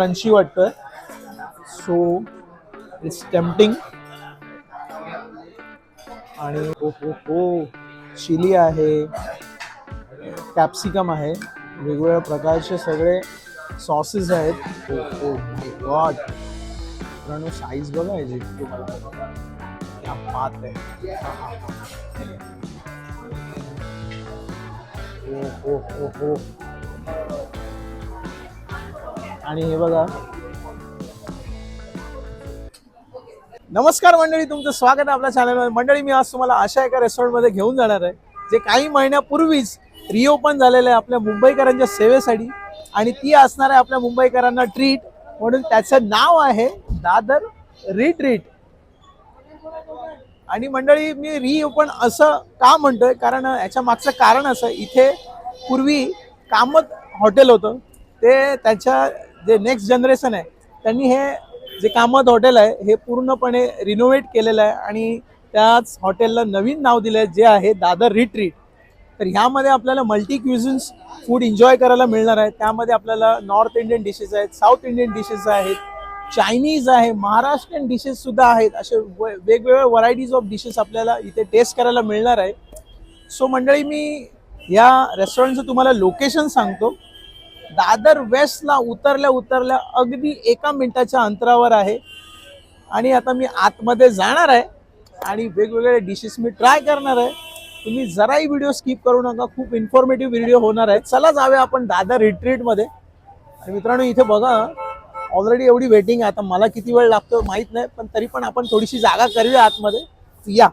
Crunchy वाटतोय. So it's tempting. आणि हो हो हो, चिली आहे, कॅप्सिकम आहे, वेगवेगळ्या प्रकारचे सगळे सॉसेस आहेत. हो हो माय गॉड, मित्रांनो साईज बघा याची तुम्हाला, क्या बात आहे. हो हो हो हो. आणि हे बघा. नमस्कार मंडळी, तुमचं स्वागत आहे आपल्या चॅनलवर. मंडळी, मी आज तुम्हाला अशा एका रेस्टॉरंटमध्ये घेऊन जाणार आहे जे काही महिन्यापूर्वीच रिओपन झालेलं आहे आपल्या मुंबईकरांच्या सेवेसाठी. आणि ती असणार आहे आपल्या मुंबईकरांना ट्रीट, म्हणून त्याचं नाव आहे दादर रिट्रीट. आणि मंडळी, मी रिओपन असं का म्हणतोय, कारण याच्या मागचं कारण असं, इथे पूर्वी कामत हॉटेल होतं. ते त्याच्या जे नेक्स्ट जनरेशन आहे त्यांनी हे जे कामत हॉटेल आहे हे पूर्णपणे रिनोव्हेट केलेलं आहे आणि त्याच हॉटेलला नवीन नाव दिलं आहे जे आहे दादर रिट्रीट. तर ह्यामध्ये आपल्याला मल्टी क्युझिन्स फूड एन्जॉय करायला मिळणार आहे. त्यामध्ये आपल्याला नॉर्थ इंडियन डिशेस आहेत, साऊथ इंडियन डिशेस आहेत, चायनीज आहे, महाराष्ट्रीयन डिशेस सुद्धा आहेत. असे वेगवेगळ्या व्हरायटीज ऑफ डिशेस आपल्याला इथे टेस्ट करायला मिळणार आहे. सो मंडळी, मी या रेस्टॉरंटचं तुम्हाला लोकेशन सांगतो. दादर वेस्टला उतरल्या अगदी 1 मिनिटाच्या अंतरावर आहे. आणि आता मी आतमध्ये जाणार आहे आणि वेगवेगळे डिशेस मी ट्राय करणार आहे. तुम्ही जराही व्हिडिओ स्किप करू नका, खूप इन्फॉर्मेटिव्ह व्हिडिओ होणार आहे. चला जाऊया आपण दादर रिट्रीटमध्ये. आणि मित्रांनो, इथे बघा, ऑलरेडी एवढी वेटिंग आहे. आता मला किती वेळ लागतो माहीत नाही, पण तरी पण आपण थोडीशी जागा करूया आतमध्ये. या.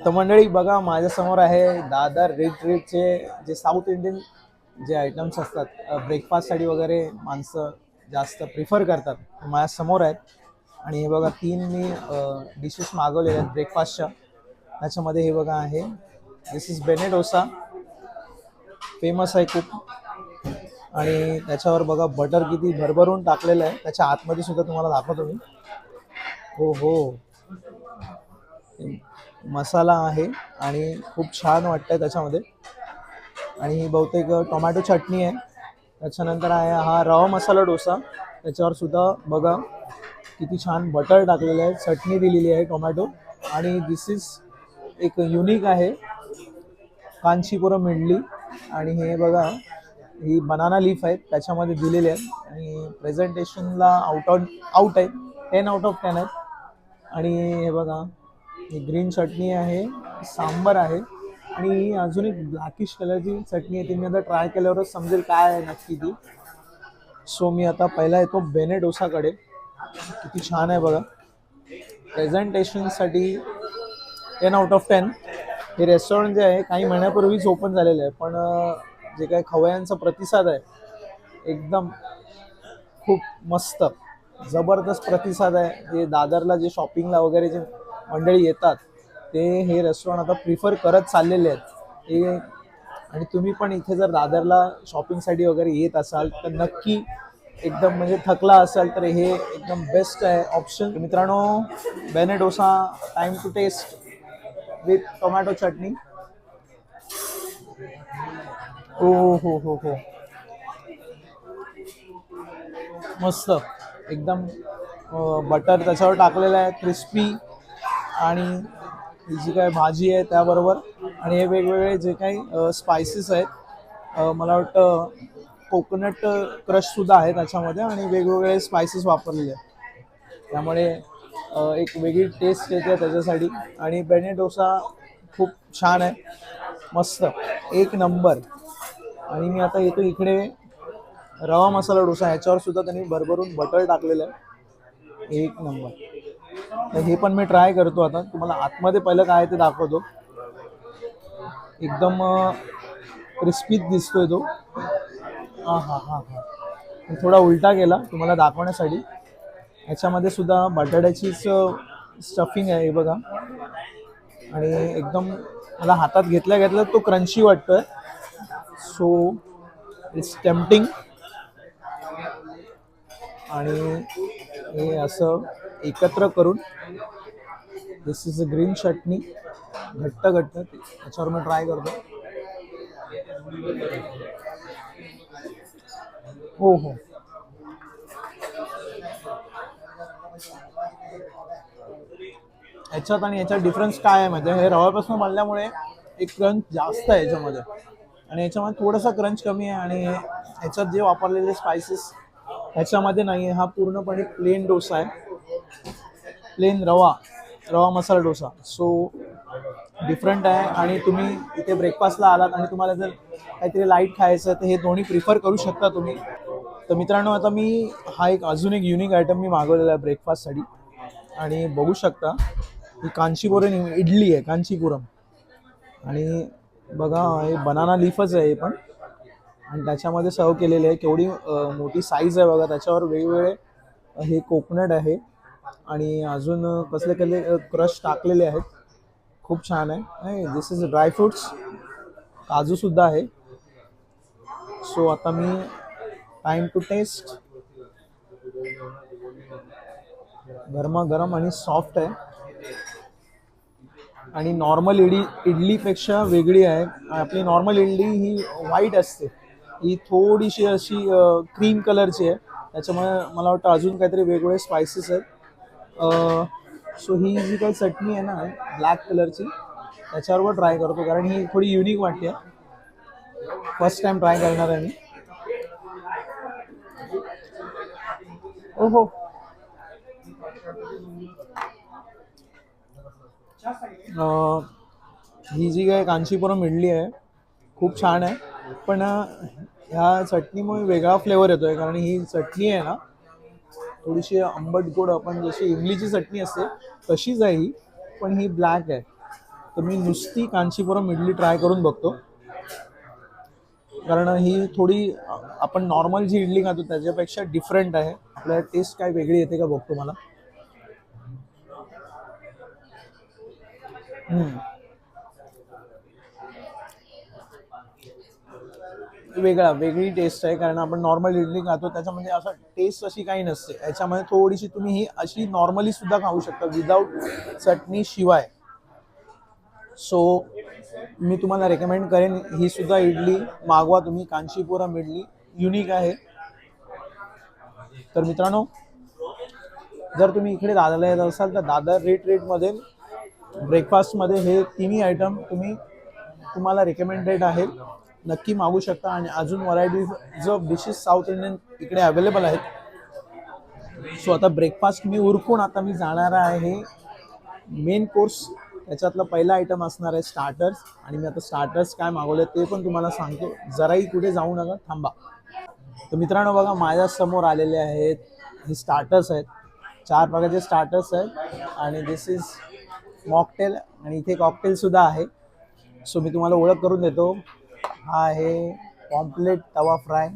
तर मंडळी बघा, माझ्यासमोर आहे दादर रिट्रीटचे जे साऊथ इंडियन जे आयटम्स असतात, ब्रेकफास्टसाठी वगैरे माणसं जास्त प्रिफर करतात, माझ्यासमोर आहेत. आणि हे बघा, 3 मी डिशेस मागवलेल्या आहेत ब्रेकफास्टच्या. त्याच्यामध्ये हे बघा आहे, दिस इज बेने डोसा, फेमस आहे खूप. आणि त्याच्यावर बघा बटर किती भरभरून टाकलेलं आहे. त्याच्या आतमध्ये सुद्धा तुम्हाला दाखवतो मी. हो हो, मसाला आहे आणि खूप छान वाटतंय त्याच्यामध्ये. आणि ही बहुतेक टोमॅटो चटणी आहे. त्याच्यानंतर आहे हा रवा मसाला डोसा. त्याच्यावर सुद्धा बघा किती छान बटर टाकलेलं आहे, चटणी दिलेली आहे टोमॅटो. आणि दिस इज एक युनिक आहे, कांचीपुरम इडली. आणि हे बघा, ही बनाना लीफ आहे त्याच्यामध्ये दिलेली आहे. आणि प्रेझेंटेशनला आउट आहे, 10 आउट ऑफ 10 आहेत. आणि हे बघा, ही ग्रीन चटणी आहे, सांबर आहे. आणि अजून एक ब्लॅकिश कलरची चटणी आहे, ती मी आता ट्राय केल्यावरच समजेल काय आहे नक्की ती. सो मी आता पहिला येतो बेने डोसाकडे. किती छान आहे बघा, प्रेझेंटेशनसाठी 10 आउट ऑफ 10. हे रेस्टॉरंट जे आहे काही महिन्यापूर्वीच ओपन झालेलं आहे, पण जे काही खवय्यांचा प्रतिसाद आहे एकदम खूप मस्त, जबरदस्त प्रतिसाद आहे. जे दादरला जे शॉपिंगला वगैरे जे मंडळी येतात ते हे रेस्टॉरंट आता प्रिफर करत चाललेले आहेत हे. आणि तुम्ही पण इथे जर दादरला शॉपिंगसाठी वगैरे येत असाल तर नक्की, एकदम म्हणजे थकला असाल तर हे एकदम बेस्ट आहे ऑप्शन. मित्रांनो, benne dosa time to taste with tomato chutney. हो हो हो हो, मस्त एकदम. बटर त्याच्यावर टाकलेलं आहे, क्रिस्पी. आणि ही जी काय भाजी आहे त्याबरोबर, आणि हे वेगवेगळे जे काही स्पायसेस आहेत, मला वाटतं कोकोनट क्रश सुद्धा आहे त्याच्यामध्ये, आणि वेगवेगळे स्पायसेस वापरलेले आहेत. त्यामुळे एक वेगळी टेस्ट येते त्याच्यासाठी. आणि बेने डोसा खूप छान आहे, मस्त, एक नंबर. आणि मी आता येतो इकडे रवा मसाला डोसा, ह्याच्यावर सुद्धा त्यांनी भरभरून बटर टाकलेलं आहे, एक नंबर. तर हे पण मी ट्राय करतो. आता तुम्हाला आतमध्ये पहिलं काय ते दाखवतो. एकदम क्रिस्पीच दिसतोय तो. हा हा हा हा. थोडा उलटा केला तुम्हाला दाखवण्यासाठी. ह्याच्यामध्ये सुद्धा बटाट्याचीच स्टफिंग आहे, हे बघा. आणि एकदम मला हातात घेतल्या घेतल्या तो क्रंची वाटतोय. So it's tempting. आणि हे असं एकत्र करून, दिस इज अ ग्रीन चटणी, घट्ट घट्ट, त्याच्यावर मी ट्राय करतो. हो हो. ह्याच्यात आणि याच्यात डिफरन्स काय आहे म्हणजे, हे रव्यापासून बनल्यामुळे एक क्रंच जास्त आहे याच्यामध्ये, आणि याच्यामध्ये थोडासा क्रंच कमी आहे. आणि ह्याच्यात जे वापरलेले स्पायसेस ह्याच्यामध्ये नाही आहे. हा पूर्णपणे प्लेन डोसा आहे, प्लेन रवा मसाला डोसा. सो डिफरंट आहे. आणि तुम्ही इथे ब्रेकफास्टला आलात आणि तुम्हाला जर काहीतरी लाईट खायचं तर हे दोन्ही प्रिफर करू शकता तुम्ही. तर मित्रांनो, आता मी हा एक अजून एक युनिक आयटम मी मागवलेला आहे ब्रेकफास्टसाठी. आणि बघू शकता ही कांचीपुरम इडली आहे, कांचीपुरम. आणि बघा, हे बनाना लीफच आहे हे पण. आणि त्याच्यामध्ये सर्व केलेले आहे. केवढी मोठी साईज आहे बघा. त्याच्यावर वेगवेगळे हे कोकोनट आहे आणि अजून कसले कसले क्रश टाकलेले आहेत. खूप छान आहे. दिस इज ड्रायफ्रुट्स, काजू सुद्धा आहे. सो आता मी टाइम टू टेस्ट. गरमागरम आणि सॉफ्ट आहे. आणि नॉर्मल इडलीपेक्षा वेगळी आहे. आपली नॉर्मल इडली ही व्हाईट असते, ही थोडीशी अशी क्रीम कलरची आहे. त्याच्यामुळे मला वाटतं अजून काहीतरी वेगवेगळे स्पायसेस आहेत. सो ही जी काही चटणी आहे ना ब्लॅक कलरची, त्याच्यावर ट्राय करतो, कारण ही थोडी युनिक वाटते. फर्स्ट टाइम ट्राय करणार आहे मी. ओहो. ही जी काय कांचीपुरम इडली आहे खूप छान आहे. पण ह्या चटणीमुळे वेगळा फ्लेवर येतोय, कारण ही चटणी आहे ना थोडीशी आंबट गोड, आपण जशी इमलीची चटणी असते तशीच आहे ही, पण ही ब्लॅक आहे. तर मी नुसती कांचीपुरम इडली ट्राय करून बघतो, कारण ही थोडी आपण नॉर्मल जी इडली खातो त्याच्यापेक्षा डिफरंट आहे. आपल्याला टेस्ट काय वेगळी येते का बघतो मला. वेगळी टेस्ट आहे, कारण आपण नॉर्मल इडली खातो त्याच्यामध्ये असं टेस्ट अशी काही नसते. याच्यामध्ये थोडीशी तुम्ही ही अशी नॉर्मली सुद्धा खाऊ शकता विदाऊट चटणी शिवाय. सो मी तुम्हाला रेकमेंड करेन ही सुद्धा इडली मागवा तुम्ही. कांचीपुरम इडली युनिक आहे. तर मित्रांनो, जर तुम्ही इकडे दादरला येत असाल तर दादर रेटमध्ये ब्रेकफास्टमध्ये हे तिन्ही आयटम तुम्हाला रेकमेंडेड आहेत, नक्की मागू शकता. आणि अजून varieties of dishes south Indian इकडे अवेलेबल आहेत. सो आता ब्रेकफास्ट मी उरकून आता मी जाणार आहे मेन कोर्स. त्याच्यातला पहिला आयटम असणार आहे स्टार्टर्स. आणि मी आता स्टार्टर्स काय मागवले ते पण तुम्हाला सांगतो. जराही कुठे जाऊ नका, थांबा. तर मित्रांनो बघा, माझ्या समोर आलेले आहेत हे स्टार्टर्स आहेत. 4 प्रकारचे स्टार्टर्स आहेत. आणि दिस इज मॉकटेल, आणि इथे कॉकटेल सुद्धा आहे. सो मी तुम्हाला ओळख करून देतो. हा आहे पॉम्पलेट तवा फ्राय.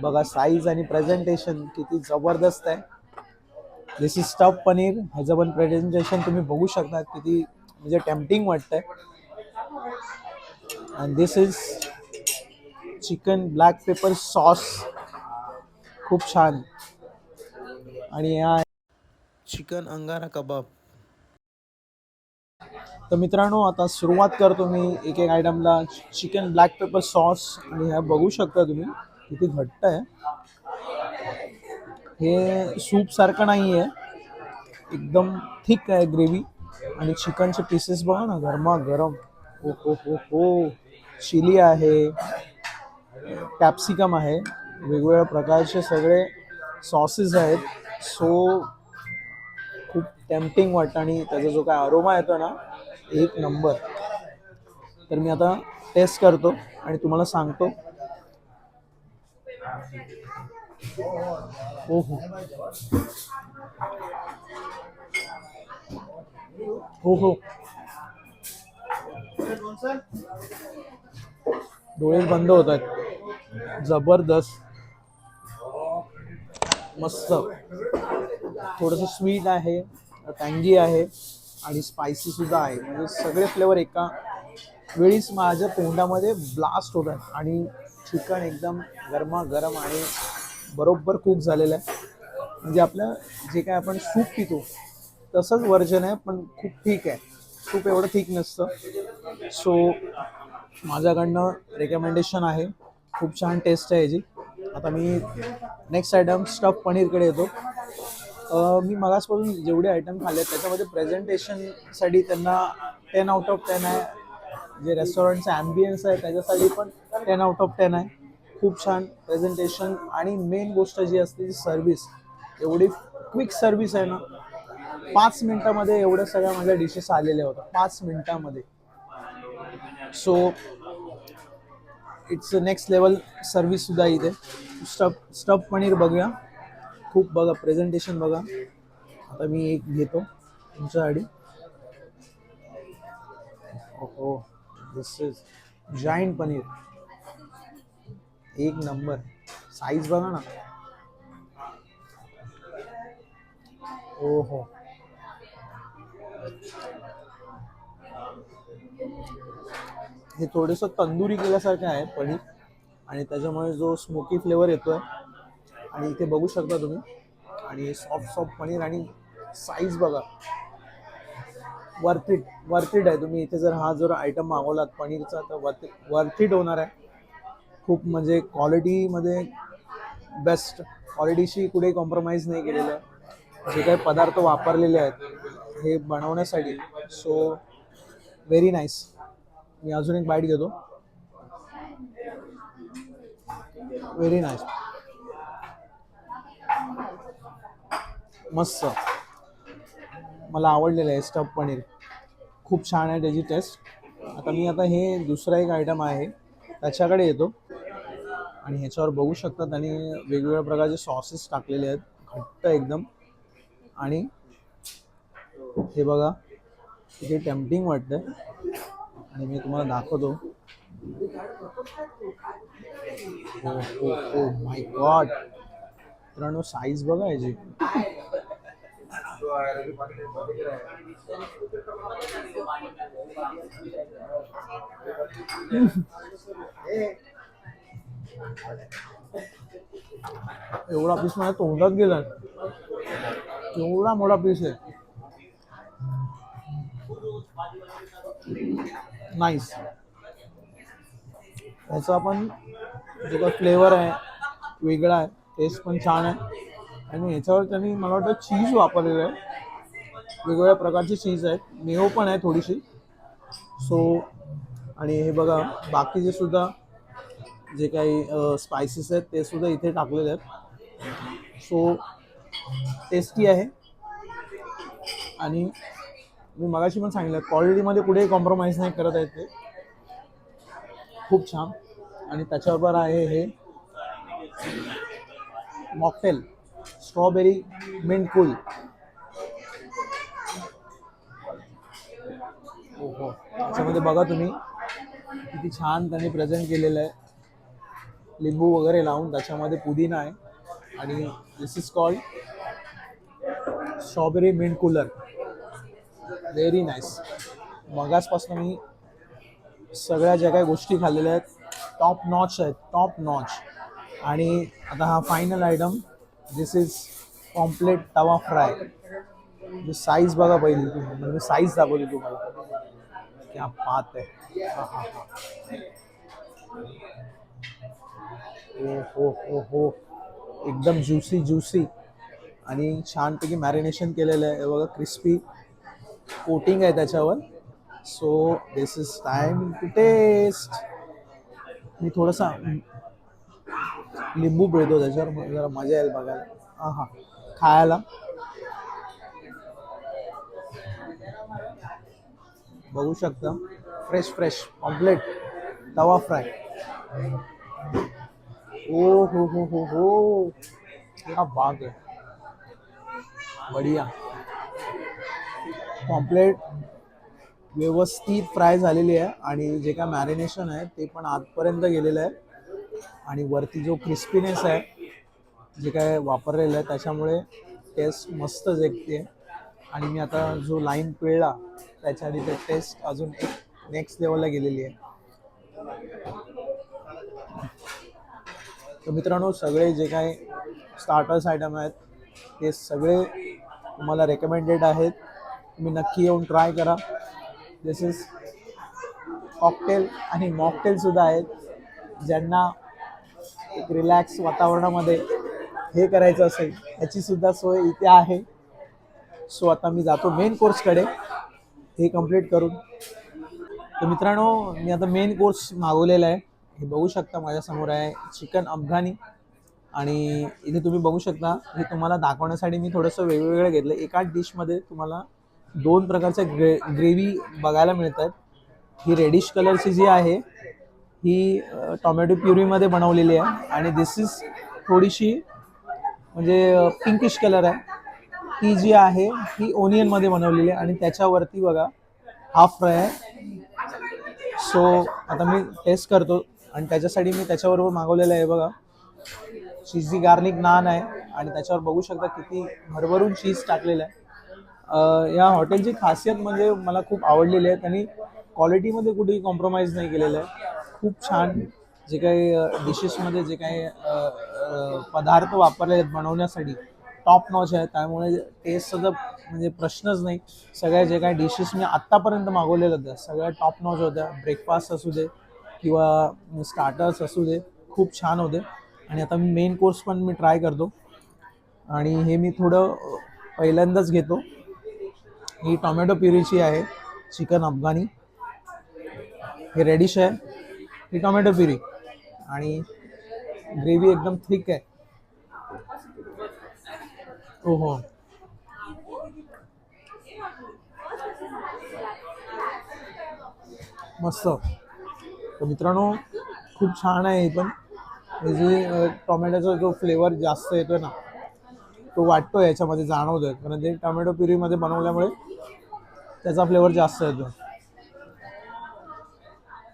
बघा साईज आणि प्रेझेंटेशन किती जबरदस्त आहे. दिस इज स्टफ पनीर. ह्याचं पण प्रेझेंटेशन तुम्ही बघू शकता, किती म्हणजे टेम्पटिंग वाटतंय. And this is chicken black paper sauce, खूप छान. आणि हा चिकन अंगारा कबाब. तर मित्रांनो, आता सुरुवात करतो मी एक एक आयटमला. चिकन ब्लॅक पेपर सॉस, आणि ह्या बघू शकता तुम्ही किती घट्ट आहे. हे सूप सारखं नाही आहे, एकदम थिक आहे ग्रेव्ही. आणि चिकनचे पीसेस बघा ना, गरमा गरम. ओ हो हो हो. चिली आहे, कॅप्सिकम आहे, वेगवेगळ्या प्रकारचे सगळे सॉसेस आहेत. सो खूप टेम्पटिंग वाटतं आणि त्याचा जो काय अरोमा येतो ना, एक नंबर. तर मी आता टेस्ट करतो आणि तुम्हाला सांगतो. हो हो हो हो, डोळे बंद होत आहेत. जबरदस्त, मस्त. थोडंसं स्वीट आहे, टँगी आहे आणि स्पायसी सुद्धा आहे. म्हणजे सगळे फ्लेवर एका वेळीच माझ्या तोंडामध्ये ब्लास्ट होत आहेत. आणि चिकन एकदम गरमागरम आणि बरोबर कुक झालेलं आहे. म्हणजे आपलं जे काय आपण सूप पितो तसंच वर्जन आहे, पण खूप ठीक आहे. सूप एवढं ठीक नसतं. सो माझ्याकडनं रेकमेंडेशन आहे. खूप छान टेस्ट आहे याची. आता मी नेक्स्ट आयटम स्टफ पनीरकडे येतो. मी मगासपासून जेवढे आयटम खाल्ले त्याच्यामध्ये प्रेझेंटेशनसाठी त्यांना 10/10 आहे. जे रेस्टॉरंटचं ॲम्बियन्स आहे त्याच्यासाठी पण 10/10 आहे. खूप छान प्रेझेंटेशन आणि मेन गोष्ट जी असते ती सर्व्हिस. एवढी क्विक सर्व्हिस आहे ना. 5 मिनिटामध्ये एवढ्या सगळ्या माझ्या डिशेस आलेल्या होत्या, 5 मिनिटामध्ये. So it's next level service सुद्धा इथे. स्टफ पनीर बघूया. खूप बघा, प्रेझेंटेशन बघा. आता मी एक घेतो तुमच्यासाठी. हो, दिस इज जायंट पनीर, एक नंबर. साईज बघा ना. हो हो, हे थोडंसं तंदुरी केल्यासारखं आहे पनीर आणि त्याच्यामुळे जो स्मोकी फ्लेवर येतोय. आणि इथे बघू शकता तुम्ही. आणि सॉफ्ट सॉफ्ट पनीर आणि साईज बघा. वर्थ इट आहे. तुम्ही इथे जर हा जर आयटम मागवलात पनीरचा तर वर्थ इट होणार आहे. खूप म्हणजे क्वालिटीमध्ये बेस्ट. क्वालिटीशी कुठे कॉम्प्रोमाइज नाही केलेलं आहे. जे काही पदार्थ वापरलेले आहेत हे बनवण्यासाठी. So very nice. मी अजून एक बाईट घेतो. व्हेरी नाईस, मस्त. मला आवडलेलं आहे स्टफ पनीर. खूप छान आहे त्याची टेस्ट. आता हे दुसरा एक आयटम आहे त्याच्याकडे येतो. आणि ह्याच्यावर बघू शकतात आणि वेगवेगळ्या प्रकारचे सॉसेस टाकलेले आहेत घट्ट एकदम. आणि हे बघा किती टेम्पटिंग वाटतंय आणि मी तुम्हाला दाखवतो. हो हो हो, माय गॉड. मित्रांनो, साईज बघा याची. एवढा पीस माझ्या तोंडात गेला. एवढा मोठा पीस आहे. नाईस. याचा पण जो काही फ्लेवर आहे वेगळा आहे. टेस्ट पण छान आहे. आणि याच्यावर त्यांनी मला वाटतं चीज वापरलेलं आहे. वेगवेगळ्या प्रकारची चीज आहेत. मेयो पण आहे थोडीशी. सो आणि हे बघा बाकीचे सुद्धा जे काही स्पायसेस आहेत ते सुद्धा इथे टाकलेले आहेत. सो टेस्टी आहे. आणि मी मगाशी पण सांगितलं क्वालिटीमध्ये कुठेही कॉम्प्रोमाइज नाही करत आहेत ते. खूप छान. आणि त्याच्याबरोबर आहे हे मॉकटेल स्ट्रॉबेरी मिंट कूल. हो हो, त्याच्यामध्ये बघा तुम्ही किती छान त्यांनी प्रेझेंट केलेलं आहे. लिंबू वगैरे लावून त्याच्यामध्ये पुदिना आहे. आणि this is called strawberry mint cooler. Very nice. मगासपासून मी सगळ्या ज्या काही गोष्टी खाल्लेल्या आहेत टॉप नॉच आहेत, टॉप नॉच. आणि आता हा final item. This is pomfret tawa fry. Size बघा पहिली तुम्ही, म्हणजे साईज दाखवली तुम्हाला. क्या बात आहे. हा हा हा, हो हो हो हो, एकदम ज्युसी ज्युसी. आणि छानपैकी मॅरिनेशन केलेलं आहे. हे बघा क्रिस्पी कोटिंग आहे त्याच्यावर. So this is time to taste. मी थोडासा लिंबू पिळतो त्याच्यावर, जरा मजा येईल बघायला. हा हा, खायला. बघू शकता फ्रेश फ्रेश कॉम्प्लेट तवा फ्राय. ओ हो क्या बात है, बढ़िया. कॉम्प्लेट व्यवस्थित फ्राय झालेली आहे आणि जे काय मॅरिनेशन आहे ते पण आतपर्यंत गेलेलं आहे आणि वरती जो क्रिस्पीनेस आहे जे काय वापरलेलं आहे त्याच्यामुळे टेस्ट मस्तच येते. आणि मी आता जो लाईन पिळला त्याच्या आधी ते टेस्ट अजून एक नेक्स्ट लेवलला गेलेली आहे. तर मित्रांनो सगळे जे काय स्टार्टर्स आयटम आहेत ते सगळे तुम्हाला रेकमेंडेड आहेत. तुम्ही नक्की येऊन ट्राय करा. दिस इज कॉकटेल आणि मॉकटेल सुद्धा आहेत. ज्यांना एक रिलॅक्स वातावरणामध्ये हे करायचं असेल याची सुद्धा सोय इथे आहे. सो आता मी जातो मेन कोर्सकडे हे कंप्लीट करून. तर मित्रांनो मी आता मेन कोर्स मागवलेला आहे. हे बघू शकता माझ्यासमोर आहे चिकन अफगाणी. आणि इथे तुम्ही बघू शकता हे तुम्हाला दाखवण्यासाठी मी थोडंसं वेगवेगळं घेतलं. एकाच डिशमध्ये तुम्हाला 2 प्रकारच्या ग्रेव्ही बघायला मिळतात. ही रेडिश कलरची जी आहे ही टोमॅटो प्युरीमध्ये बनवलेली आहे आणि दिस इज थोडीशी म्हणजे पिंकिश कलर आहे. ती जी आहे ही ओनियनमध्ये बनवलेली आहे आणि त्याच्यावरती बघा हाफ फ्राय आहे. सो आता मी टेस्ट करतो आणि त्याच्यासाठी मी त्याच्याबरोबर मागवलेलं आहे बघा चीजी गार्लिक नान आहे आणि त्याच्यावर बघू शकता किती भरभरून चीज टाकलेलं आहे. या हॉटेलची खासियत म्हणजे मला खूप आवडलेली आहे. त्यांनी क्वालिटीमध्ये कुठेही कॉम्प्रोमाइज नाही केलेलं आहे. खूप छान जे काही डिशेसमध्ये जे काही पदार्थ वापरले आहेत बनवण्यासाठी टॉप नॉच आहे. त्यामुळे टेस्टचा म्हणजे प्रश्नच नाही. सगळ्या जे काही डिशेस मी आत्तापर्यंत मागवलेल्या होत्या सगळ्या टॉप नॉच होत्या. ब्रेकफास्ट असू दे किंवा स्टार्टर्स असू दे खूप छान होते. आणि आता मी मेन कोर्स पण मी ट्राय करतो आणि हे मी थोडं पहिल्यांदाच घेतो. ही टोमॅटो प्युरीची आहे चिकन अफगाणी. हे रेडिश आहे. ही टोमॅटो प्युरी आणि ग्रेव्ही एकदम थिक आहे. हो हो मस्त. तर मित्रांनो खूप छान आहे. हे पण हे जे टोमॅटोचा जो फ्लेवर जास्त येतोय ना तो वाटतो याच्यामध्ये जाणवतोय कारण ते टोमॅटो प्युरीमध्ये बनवल्यामुळे त्याचा फ्लेवर जास्त येतो.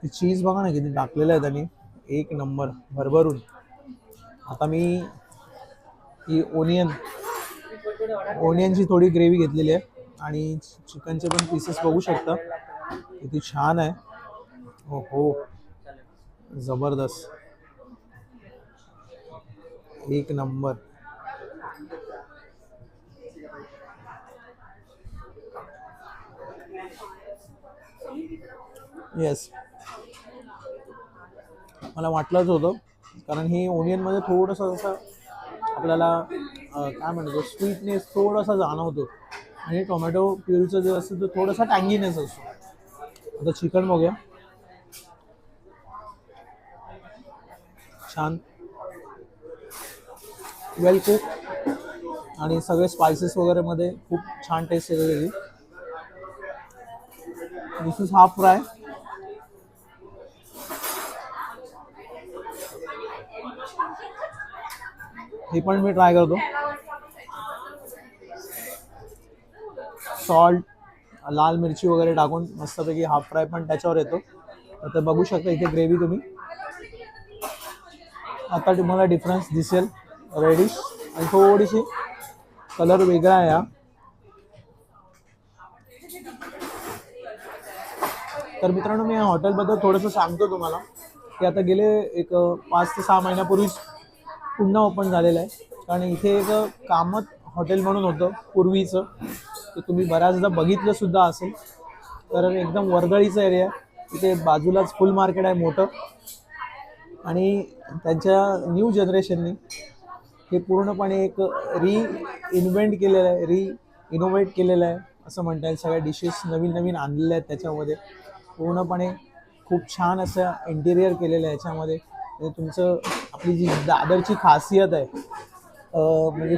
चीज बघा ना किती टाकलेलं आहे त्यांनी एक नंबर भरभरून. आता मी ही ओनियनची थोडी ग्रेव्ही घेतलेली आहे आणि चिकनचे पण पीसेस बघू शकता किती छान आहे. हो हो जबरदस्त एक नंबर. येस मला वाटलंच होतं कारण ही ओनियनमध्ये थोडंसं असं आपल्याला काय म्हणतो स्वीटनेस थोडासा जाणवतो आणि टोमॅटो प्युरीचं जे असतं ते थोडासा टँगीनेस असतो. आता चिकन बघूया. छान वेल कुक आणि सगळे स्पायसेस वगैरे मध्ये खूप छान टेस्ट येते त्याची. दिस इज हाफ फ्राय. हे पण मी ट्राय करतो. सॉल्ट लाल मिरची वगैरे टाकून मस्तपैकी हाफ फ्राय पण त्याच्यावर येतो. आता बघू शकता इथे ग्रेव्ही तुम्ही आता तुम्हाला डिफरन्स दिसेल. रेडिश आणि थोडीशी कलर वेगळा आहे हा. तर मित्रांनो मी या हॉटेलबद्दल थोडंसं सांगतो तुम्हाला की आता गेले एक 5 ते 6 महिन्यापूर्वीच पुन्हा ओपन झालेलं आहे. कारण इथे एक कामत हॉटेल म्हणून होतं पूर्वीचं ते तुम्ही बऱ्याचदा बघितलं सुद्धा असेल. तर एकदम वर्दळीचा एरिया तिथे बाजूलाच फुल मार्केट आहे मोठं आणि त्यांच्या न्यू जनरेशननी हे पूर्णपणे एक इन्व्हेंट केलेलं आहे इनोव्हेट केलेलं आहे असं म्हणता येईल. सगळ्या डिशेस नवीन नवीन आणलेल्या आहेत त्याच्यामध्ये पूर्णपणे खूप छान असं इंटिरियर केलेलं आहे याच्यामध्ये. म्हणजे तुमचं आपली जी दादरची खासियत आहे म्हणजे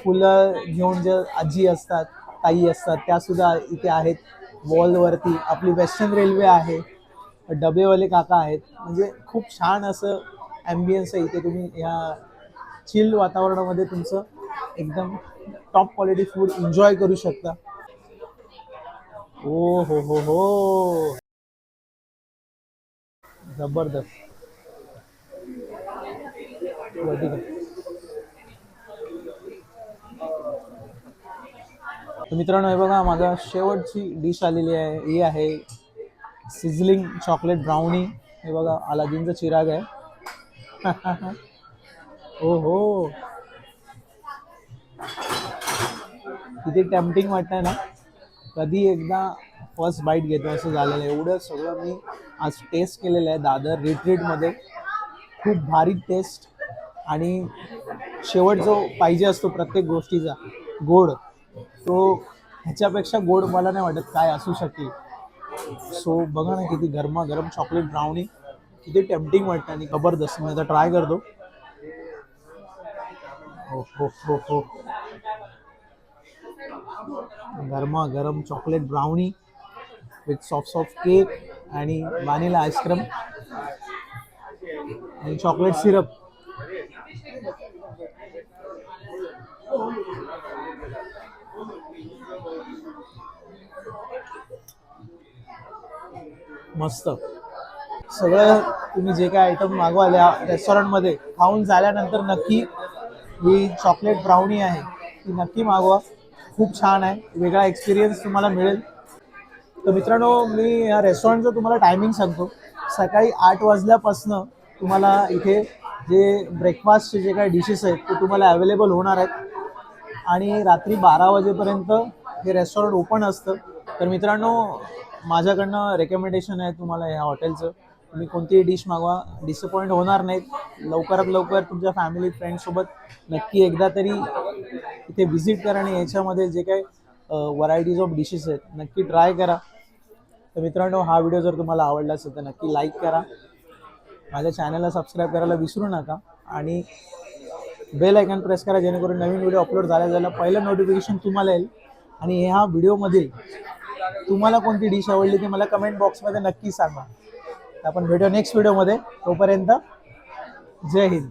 फुलं घेऊन जे आजी असतात ताई असतात त्यासुद्धा इथे आहेत. वॉलवरती आपली वेस्टर्न रेल्वे आहे, डबेवाले काका आहेत, म्हणजे खूप छान असं ॲम्बियन्स आहे इथे. तुम्ही ह्या चिल वातावरणामध्ये तुमचं एकदम टॉप क्वालिटी फूड एन्जॉय करू शकता. ओ हो, जबरदस्त. बरं, ठीक आहे. तर मित्रांनो, हे बघा माझा शेवटची डिश आलेली आहे. ही आहे सिझलिंग चॉकलेट ब्राउनी. हे बघा अलादीनचा चिराग आहे. हो हो, किती टेम्पटिंग वाटतंय ना. कधी एकदा फर्स्ट बाईट घेतो असं झालेलं आहे. एवढं सगळं मी आज टेस्ट केलेलं आहे दादर रिट्रीटमध्ये. खूप भारी टेस्ट. आणि शेवट जो पाहिजे असतो प्रत्येक गोष्टीचा, गोड, तो ह्याच्यापेक्षा गोड मला नाही वाटत काय असू शकेल. सो बघा ना किती गरमागरम चॉकलेट ब्राउनी, किती टेम्पटिंग वाटतं आणि जबरदस्त. मी आता ट्राय करतो. हो हो हो हो, गरमागरम chocolate brownie with soft soft cake आणि व्हॅनिला आईस्क्रीम आणि चॉकलेट सिरप. मस्त. सगळं तुम्ही जे काय आयटम मागवाल या रेस्टॉरंटमध्ये खाऊन झाल्यानंतर नक्की ही चॉकलेट ब्राउनी आहे ती नक्की मागवा. खूप छान आहे, वेगळा एक्सपिरियन्स तुम्हाला मिळेल. तर मित्रांनो, मी या रेस्टॉरंटचं तुम्हाला टायमिंग सांगतो. सकाळी 8 वाजल्यापासनं तुम्हाला इथे जे ब्रेकफास्टचे जे काही डिशेस आहेत ते तुम्हाला अवेलेबल होणार आहेत आणि रात्री 12 वाजेपर्यंत हे रेस्टॉरंट ओपन असतं. तर मित्रांनो, माझ्याकडनं रेकमेंडेशन आहे तुम्हाला ह्या हॉटेलचं. तुम्ही कोणतीही डिश मागवा, डिसअपॉईंट होणार नाहीत. लवकरात लवकर तुमच्या फॅमिली फ्रेंड्ससोबत नक्की एकदा तरी इथे व्हिजिट करा आणि याच्यामध्ये जे काही व्हरायटीज ऑफ डिशेस आहेत नक्की ट्राय करा. तर मित्रांनो, हा व्हिडिओ जर तुम्हाला आवडला असेल तर नक्की लाईक करा, माझ्या चॅनलला सबस्क्राईब करायला विसरू नका आणि बेल आयकॉन प्रेस करा जेणेकरून नवीन व्हिडिओ अपलोड झाल्या पहिलं नोटिफिकेशन तुम्हाला येईल. आणि ह्या व्हिडिओमधील तुम्हाला कोणती डिश आवडली ती मला कमेंट बॉक्समध्ये नक्की सांगा. आपण भेटू नेक्स्ट व्हिडिओमध्ये. तोपर्यंत जय हिंद.